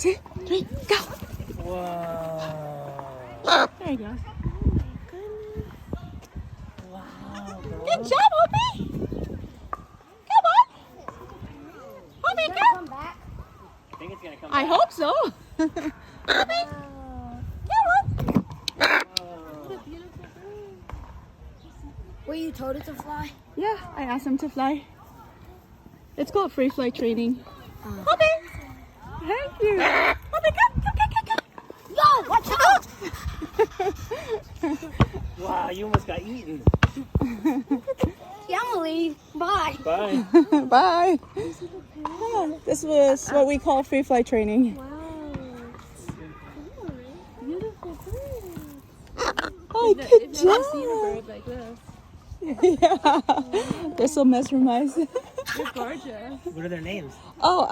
2, 3, go. Wow. There you go. Wow. Good job, Hopi. Come on. Hopi, go. Come back. I think it's gonna come I back. hope so. Hopi, come on. Were you told it to fly? Yeah, I asked him to fly. It's called free flight training. Hopi, thank you. Hopi, go. No, watch out! Wow, you almost got eaten. Yeah, I'm gonna leave. Bye. Bye. Bye. Yeah, this was what we call free flight training. Wow. Beautiful bird. Oh, good job. Like this. Yeah, they're so mesmerized. You're gorgeous. What are their names? Oh,